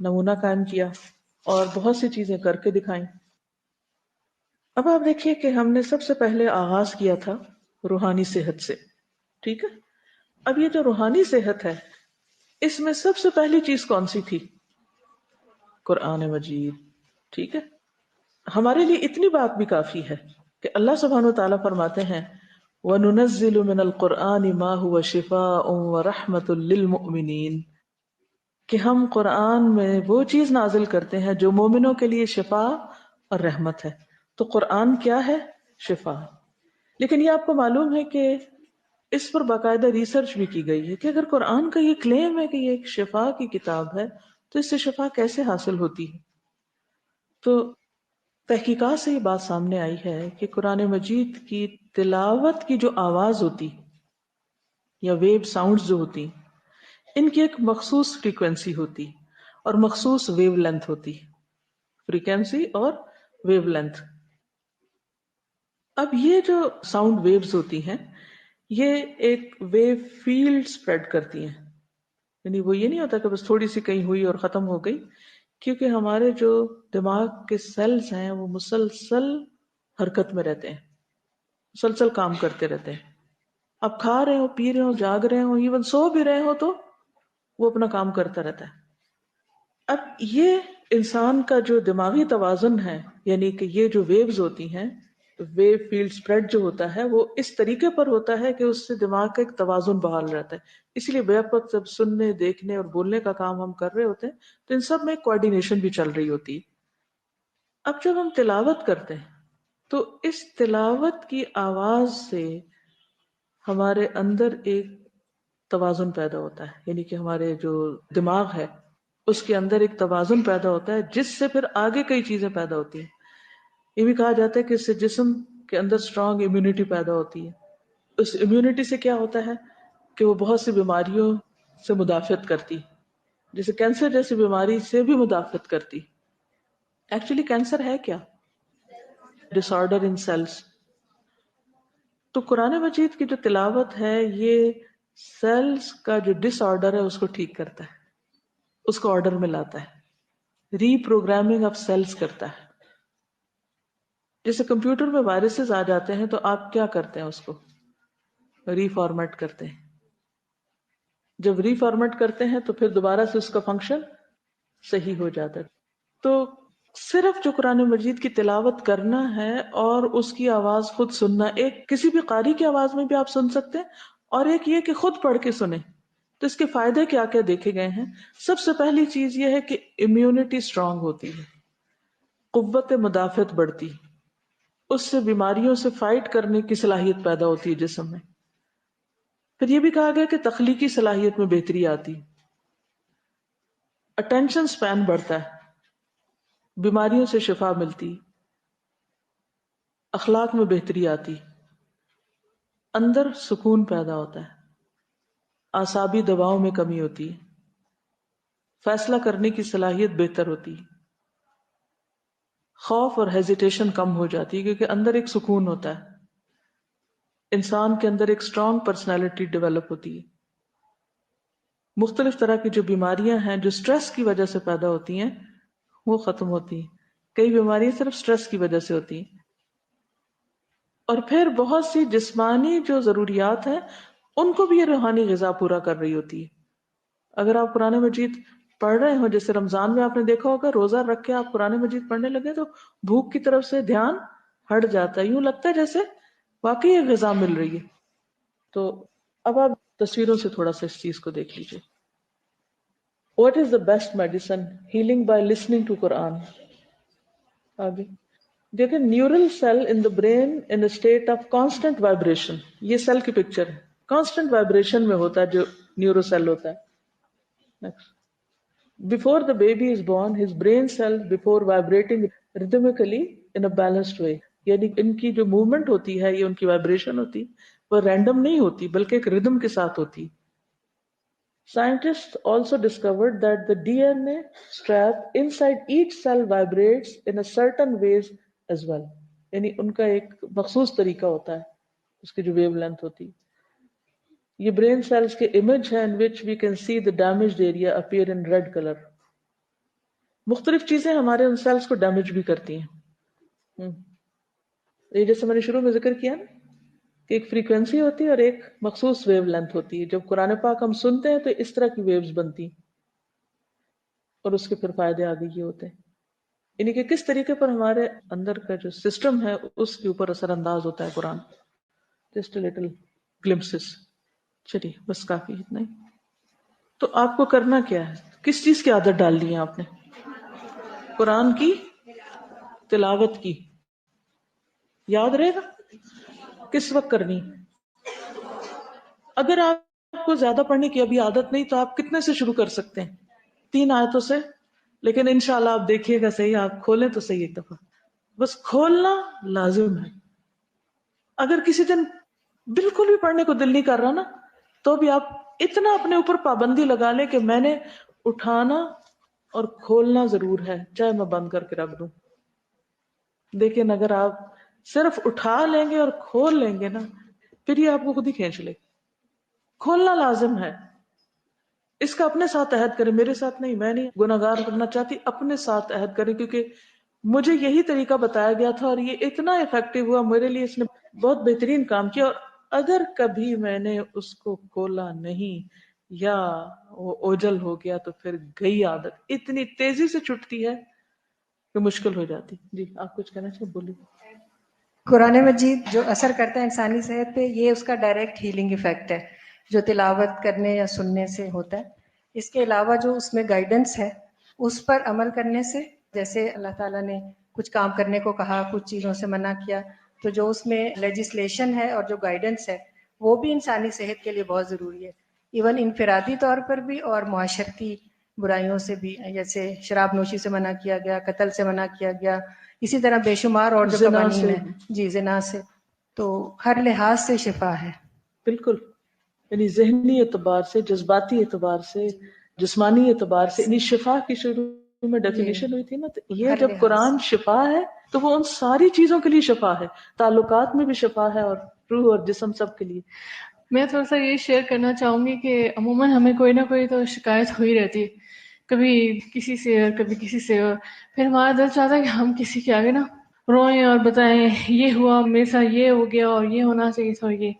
نمونہ قائم کیا اور بہت سی چیزیں کر کے دکھائیں. اب آپ دیکھیے کہ ہم نے سب سے پہلے آغاز کیا تھا روحانی صحت سے. ٹھیک ہے. اب یہ جو روحانی صحت ہے اس میں سب سے پہلی چیز کون سی تھی؟ قرآن مجید. ٹھیک ہے. ہمارے لیے اتنی بات بھی کافی ہے کہ اللہ سبحانہ و تعالیٰ فرماتے ہیں وَنُنَزِّلُ مِنَ الْقُرْآنِ مَا هُوَ شِفَاءٌ وَرَحْمَةٌ لِّلْمُؤْمِنِينَ کہ ہم قرآن میں وہ چیز نازل کرتے ہیں جو مومنوں کے لیے شفا اور رحمت ہے. تو قرآن کیا ہے؟ شفا. لیکن یہ آپ کو معلوم ہے کہ اس پر باقاعدہ ریسرچ بھی کی گئی ہے کہ اگر قرآن کا یہ کلیم ہے کہ یہ ایک شفا کی کتاب ہے تو اس سے شفا کیسے حاصل ہوتی ہے؟ تو تحقیقات سے یہ بات سامنے آئی ہے کہ قرآن مجید کی تلاوت کی جو آواز ہوتی یا ویو ساؤنڈز جو ہوتی ان کی ایک مخصوص فریکوینسی ہوتی اور مخصوص ویو لینتھ ہوتی. فریکوینسی اور ویو لینتھ. اب یہ جو ساؤنڈ ویوز ہوتی ہیں یہ ایک ویو فیلڈ سپریڈ کرتی ہیں. یعنی وہ یہ نہیں ہوتا کہ بس تھوڑی سی کہیں ہوئی اور ختم ہو گئی، کیونکہ ہمارے جو دماغ کے سیلز ہیں وہ مسلسل حرکت میں رہتے ہیں، مسلسل کام کرتے رہتے ہیں. آپ کھا رہے ہو، پی رہے ہو، جاگ رہے ہو، ایون سو بھی رہے ہو تو وہ اپنا کام کرتا رہتا ہے. اب یہ انسان کا جو دماغی توازن ہے، یعنی کہ یہ جو ویوز ہوتی ہیں، ویو فیلڈ سپریڈ جو ہوتا ہے وہ اس طریقے پر ہوتا ہے کہ اس سے دماغ کا ایک توازن بحال رہتا ہے. اس لیے بیک وقت جب سننے، دیکھنے اور بولنے کا کام ہم کر رہے ہوتے ہیں تو ان سب میں کوآرڈینیشن بھی چل رہی ہوتی ہے. اب جب ہم تلاوت کرتے ہیں تو اس تلاوت کی آواز سے ہمارے اندر ایک توازن پیدا ہوتا ہے، یعنی کہ ہمارے جو دماغ ہے اس کے اندر ایک توازن پیدا ہوتا ہے جس سے پھر آگے کئی چیزیں پیدا ہوتی ہیں. یہ بھی کہا جاتا ہے کہ اس سے جسم کے اندر اسٹرانگ امیونٹی پیدا ہوتی ہے. اس امیونٹی سے کیا ہوتا ہے کہ وہ بہت سی بیماریوں سے مدافعت کرتی، جیسے کینسر جیسی بیماری سے بھی مدافعت کرتی. ایکچولی کینسر ہے کیا؟ ڈس آرڈر ان سیلس. تو قرآن مجید کی جو تلاوت ہے یہ سیلز کا جو ڈس آرڈر ہے اس کو ٹھیک کرتا ہے، اس کو آرڈر میں لاتا ہے، ری پروگرامنگ آف سیلز کرتا ہے. جیسے کمپیوٹر میں وائرسز آ جاتے ہیں تو آپ کیا کرتے ہیں؟ اس کو ری فارمیٹ کرتے ہیں. جب ری فارمیٹ کرتے ہیں تو پھر دوبارہ سے اس کا فنکشن صحیح ہو جاتا ہے. تو صرف جو قرآن مجید کی تلاوت کرنا ہے اور اس کی آواز خود سننا، ایک کسی بھی قاری کی آواز میں بھی آپ سن سکتے ہیں اور ایک یہ کہ خود پڑھ کے سنیں. تو اس کے فائدے کیا کیا دیکھے گئے ہیں؟ سب سے پہلی چیز یہ ہے کہ امیونٹی اسٹرانگ ہوتی ہے، قوت مدافعت بڑھتی، اس سے بیماریوں سے فائٹ کرنے کی صلاحیت پیدا ہوتی ہے جسم میں. پھر یہ بھی کہا گیا کہ تخلیقی صلاحیت میں بہتری آتی، اٹینشن سپین بڑھتا ہے، بیماریوں سے شفا ملتی، اخلاق میں بہتری آتی، اندر سکون پیدا ہوتا ہے، اعصابی دباؤ میں کمی ہوتی ہے، فیصلہ کرنے کی صلاحیت بہتر ہوتی، خوف اور ہیزیٹیشن کم ہو جاتی ہے کیونکہ اندر ایک سکون ہوتا ہے، انسان کے اندر ایک اسٹرانگ پرسنالٹی ڈیولپ ہوتی ہے. مختلف طرح کی جو بیماریاں ہیں جو سٹریس کی وجہ سے پیدا ہوتی ہیں وہ ختم ہوتی ہیں. کئی بیماریاں صرف سٹریس کی وجہ سے ہوتی ہیں. اور پھر بہت سی جسمانی جو ضروریات ہیں ان کو بھی یہ روحانی غذا پورا کر رہی ہوتی ہے. اگر آپ قرآن مجید پڑھ رہے ہو، جیسے رمضان میں آپ نے دیکھا ہوگا روزہ رکھ کے آپ قرآن مجید پڑھنے لگے تو بھوک کی طرف سے دھیان ہٹ جاتا ہے، یوں لگتا ہے جیسے واقعی یہ غذا مل رہی ہے. تو اب آپ تصویروں سے تھوڑا سا اس چیز کو دیکھ لیجیے. What is the best medicine? Healing by listening to Quran. آگے دیکھیں، neural cell in the brain in state of constant vibration. یہ سیل کی پکچر ہے، کانسٹنٹ وائبریشن میں ہوتا ہے جو نیورو سیل ہوتا ہے. Next. Before the baby is born, his brain cells before vibrating rhythmically in a balanced way. یعنی ان کی جو موومنٹ ہوتی ہے، یہ ان کی وائبریشن ہوتی وہ رینڈم نہیں ہوتی بلکہ ایک ردم کے ساتھ ہوتی. Scientists also discovered that the DNA strap inside each cell vibrates in a certain ways as well. یعنی ان کا ایک مخصوص طریقہ ہوتا ہے، اس کی جو ویو لینتھ ہوتی. یہ برین سیلز کے امیج ہے in which we can see the damaged area appear in red color. مختلف چیزیں ہمارے ان سیلز کو ڈیمیج بھی کرتی ہیں. یہ جیسے میں نے شروع میں ذکر کیا نا کہ ایک فریکوینسی ہوتی ہے اور ایک مخصوص ویو لینتھ ہوتی ہے. جب قرآن پاک ہم سنتے ہیں تو اس طرح کی ویوز بنتی ہیں اور اس کے پھر فائدے آگے یہ ہوتے ہیں، یعنی کہ کس طریقے پر ہمارے اندر کا جو سسٹم ہے اس کے اوپر اثر انداز ہوتا ہے قرآن. Just little glimpses. چلیے بس کافی اتنا ہی. تو آپ کو کرنا کیا ہے؟ کس چیز کی عادت ڈال دی ہے آپ نے؟ قرآن کی تلاوت کی. یاد رہے گا کس وقت کرنی. اگر آپ کو زیادہ پڑھنے کی ابھی عادت نہیں تو آپ کتنے سے شروع کر سکتے ہیں؟ 3 آیتوں سے. لیکن انشاءاللہ آپ دیکھیے گا صحیح، آپ کھولیں تو صحیح ایک دفعہ. بس کھولنا لازم ہے. اگر کسی دن بالکل بھی پڑھنے کو دل نہیں کر رہا نا تو بھی آپ اتنا اپنے اوپر پابندی لگا لیں کہ میں نے اٹھانا اور کھولنا ضرور ہے، چاہے میں بند کر کے رکھ دوں. لیکن اگر آپ صرف اٹھا لیں گے اور کھول لیں گے نا پھر یہ آپ کو خود ہی کھینچ لے. کھولنا لازم ہے. اس کا اپنے ساتھ عہد کریں، میرے ساتھ نہیں. میں نہیں گناہگار کرنا چاہتی، اپنے ساتھ عہد کریں کیونکہ مجھے یہی طریقہ بتایا گیا تھا اور یہ اتنا افیکٹو ہوا میرے لیے. اس نے بہت بہترین کام کیا. اور اگر کبھی میں نے اس کو کھولا نہیں یا وہ اوجل ہو گیا تو پھر گئی عادت. اتنی تیزی سے چھٹتی ہے کہ مشکل ہو جاتی. جی آپ کچھ کہنا چاہیں بولیے. قرآن مجید جو اثر کرتا ہے انسانی صحت پہ، یہ اس کا ڈائریکٹ ہیلنگ ایفیکٹ ہے جو تلاوت کرنے یا سننے سے ہوتا ہے. اس کے علاوہ جو اس میں گائیڈنس ہے اس پر عمل کرنے سے، جیسے اللہ تعالیٰ نے کچھ کام کرنے کو کہا، کچھ چیزوں سے منع کیا، تو جو اس میں لیجسلیشن ہے اور جو گائیڈنس ہے وہ بھی انسانی صحت کے لیے بہت ضروری ہے. ایون انفرادی طور پر بھی اور معاشرتی برائیوں سے بھی، جیسے شراب نوشی سے منع کیا گیا، قتل سے منع کیا گیا، اسی طرح بے شمار اور جو زنا قوانین سے ہیں، جی زنا سے. تو ہر لحاظ سے شفا ہے. بالکل، یعنی ذہنی اعتبار سے، جذباتی اعتبار سے، جسمانی اعتبار سے، یعنی شفا کی شروع میں ڈیفینیشن ہوئی تھی نا، تو یہ ہر جب لحاظ قرآن شفا ہے تو وہ ان ساری چیزوں کے لیے شفا ہے. تعلقات میں بھی شفا ہے اور روح اور جسم سب کے لیے. میں تھوڑا سا یہ شیئر کرنا چاہوں گی کہ عموماً ہمیں کوئی نہ کوئی تو شکایت ہوئی رہتی ہے، کبھی کسی سے اور کبھی کسی سے، اور پھر ہمارا دل چاہتا ہے کہ ہم کسی کے آگے نا روئیں اور بتائیں یہ ہوا میرے ساتھ، یہ ہو گیا اور یہ ہونا چاہیے تھا یہ.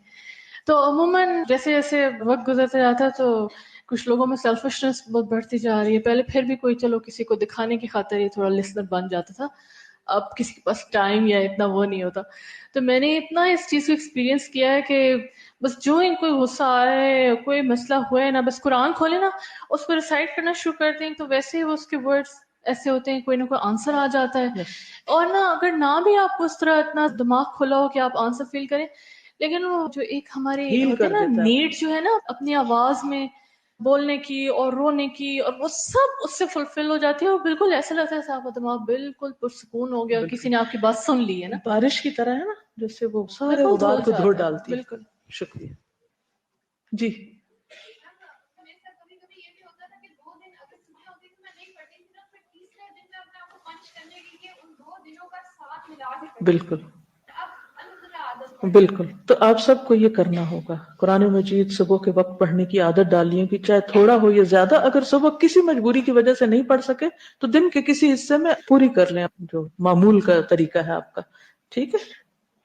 تو عموماً جیسے جیسے وقت گزرتا جاتا ہے تو کچھ لوگوں میں سیلفشنس بہت بڑھتی جا رہی ہے. پہلے پھر بھی کوئی چلو کسی کو دکھانے کی خاطر یہ تھوڑا لسنر بن جاتا تھا، اب کسی کے پاس ٹائم یا اتنا وہ نہیں ہوتا. تو میں نے اتنا اس چیز کو ایکسپیرینس کیا ہے کہ بس جو ہی کوئی غصہ آئے، کوئی مسئلہ ہوئے نا، بس قرآن کھولے نا، اس کو ریسائٹ کرنا شروع کرتے ہیں تو ویسے ہی وہ اس کے ورڈز ایسے ہوتے ہیں، کوئی نہ کوئی آنسر آ جاتا ہے. اور نہ اگر نہ بھی آپ کو اس طرح اتنا دماغ کھلا ہو کہ آپ آنسر فیل کریں، لیکن وہ جو ایک ہمارے ہیل ہوتے کر ہیں نا دیتا ہے. نیڈ جو ہے نا اپنی آواز میں بولنے کی اور رونے کی، اور وہ سب اس سے فلفل ہو جاتی ہے، اور بالکل ایسا لگتا ہے آپ کا دماغ بالکل پرسکون ہو گیا اور کسی نے آپ کی بات سن لی ہے نا. بارش کی طرح ہے نا، جس سے وہ سارے بالکل غبار کو دھو جاتا ڈالتی ہے. بالکل. شکریہ. جی بالکل بالکل. تو آپ سب کو یہ کرنا ہوگا، قرآن مجید صبح کے وقت پڑھنے کی عادت ڈالیے کہ چاہے تھوڑا ہو یا زیادہ. اگر صبح کسی مجبوری کی وجہ سے نہیں پڑھ سکے تو دن کے کسی حصے میں پوری کر لیں جو معمول کا طریقہ ہے آپ کا. ٹھیک ہے.